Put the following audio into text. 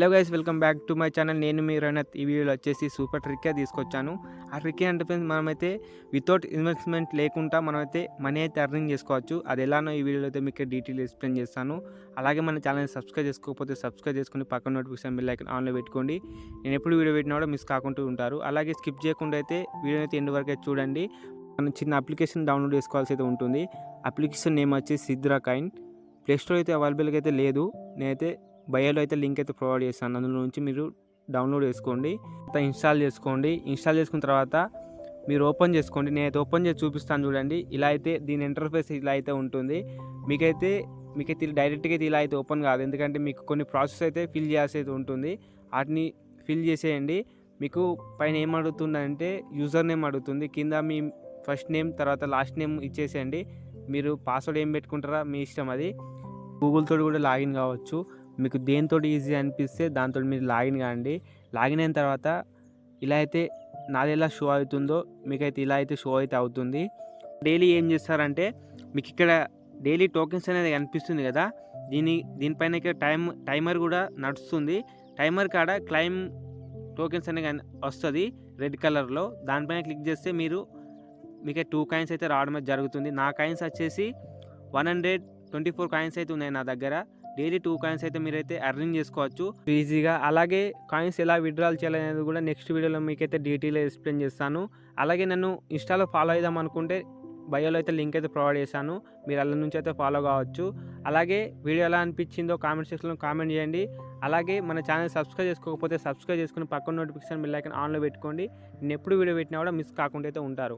Hello guys, welcome back to my channel. నేను మీ రణత్. ఈ వీడియోలో వచ్చేసి సూపర్ ట్రిక్కే తీసుకొచ్చాను. ఆ ట్రిక్ అంటే ఫ్రెండ్స్, మనమైతే వితౌట్ ఇన్వెస్ట్మెంట్ లేకుండా మనమైతే మనీ అయితే అర్నింగ్ చేసుకోవచ్చు. అది ఎలానో ఈ వీడియోలో అయితే మీకు డీటెయిల్ ఎక్స్ప్లెయిన్ చేస్తాను. అలాగే మన ఛానల్ని సబ్స్క్రైబ్ చేసుకోకపోతే సబ్స్క్రైబ్ చేసుకుని పక్కన నోటిఫికేషన్ బెల్ ఐకాన్ ఆన్లో పెట్టుకోండి. నేను ఎప్పుడు వీడియో పెట్టినా కూడా మిస్ కాకుండా ఉంటారు. అలాగే స్కిప్ చేయకుండా అయితే వీడియో అయితే ఎండ్ వరకు అయితే చూడండి. మనం చిన్న అప్లికేషన్ డౌన్లోడ్ చేసుకోవాల్సి అయితే ఉంటుంది. అప్లికేషన్ నేమ్ వచ్చి సిద్రా కాయిన్. ప్లేస్టోర్ అయితే అవైలబుల్గా అయితే లేదు. నేనైతే బయోలో అయితే లింక్ అయితే ప్రొవైడ్ చేస్తాను. అందులో నుంచి మీరు డౌన్లోడ్ చేసుకోండి, ఇన్స్టాల్ చేసుకోండి. ఇన్స్టాల్ చేసుకున్న తర్వాత మీరు ఓపెన్ చేసుకోండి. నేనైతే ఓపెన్ చేసి చూపిస్తాను చూడండి. ఇలా అయితే దీని ఇంటర్ఫేస్ ఇలా అయితే ఉంటుంది. మీకైతే డైరెక్ట్గా అయితే ఇలా అయితే ఓపెన్ కాదు, ఎందుకంటే మీకు కొన్ని ప్రాసెస్ అయితే ఫిల్ చేయాల్సి అయితే ఉంటుంది. వాటిని ఫిల్ చేసేయండి. మీకు పైన ఏం అడుగుతుందంటే యూజర్ నేమ్ అడుగుతుంది. కింద మీ ఫస్ట్ నేమ్ తర్వాత లాస్ట్ నేమ్ ఇచ్చేసేయండి. మీరు పాస్వర్డ్ ఏం పెట్టుకుంటారా మీ ఇష్టం. అది గూగుల్ తోటి కూడా లాగిన్ కావచ్చు. మీకు దేంతో ఈజీ అనిపిస్తే దాంతో మీరు లాగిన్ కాండి. లాగిన్ అయిన తర్వాత ఇలా అయితే నాది ఎలా షో అవుతుందో మీకైతే ఇలా అయితే షో అయితే అవుతుంది. డైలీ ఏం చేస్తారంటే మీకు ఇక్కడ డైలీ టోకెన్స్ అనేది కనిపిస్తుంది కదా, దీనిపైన ఇక్కడ టైమర్ కూడా నడుస్తుంది. టైమర్ కాడ క్లైమ్ టోకెన్స్ అనేది వస్తుంది రెడ్ కలర్లో. దానిపైన క్లిక్ చేస్తే మీకు 2 కాయిన్స్ అయితే రావడం జరుగుతుంది. నా కాయిన్స్ వచ్చేసి 124 కాయిన్స్ అయితే ఉన్నాయి నా దగ్గర. డైలీ 2 కాయిన్స్ అయితే మీరైతే అర్నింగ్ చేసుకోవచ్చు ఈజీగా. అలాగే కాయిన్స్ ఎలా విత్డ్రాల్ చేయాలనేది కూడా నెక్స్ట్ వీడియోలో మీకైతే డీటెయిల్ ఎక్స్ప్లెయిన్ చేస్తాను. అలాగే నన్ను ఇన్స్టాలో ఫాలో అవుదాం అనుకుంటే బయోలో అయితే లింక్ అయితే ప్రొవైడ్ చేశాను. మీరు అల్ల నుంచి అయితే ఫాలో కావచ్చు. అలాగే వీడియో ఎలా అనిపించిందో కామెంట్ సెక్షన్లో కామెంట్ చేయండి. అలాగే మన ఛానల్ సబ్స్క్రైబ్ చేసుకోకపోతే సబ్స్క్రైబ్ చేసుకుని పక్కన నోటిఫికేషన్ బెల్ ఐకాన్ ఆన్లో పెట్టుకోండి. నేను ఎప్పుడు వీడియో పెట్టినా కూడా మిస్ కాకుండా అయితే ఉంటారు.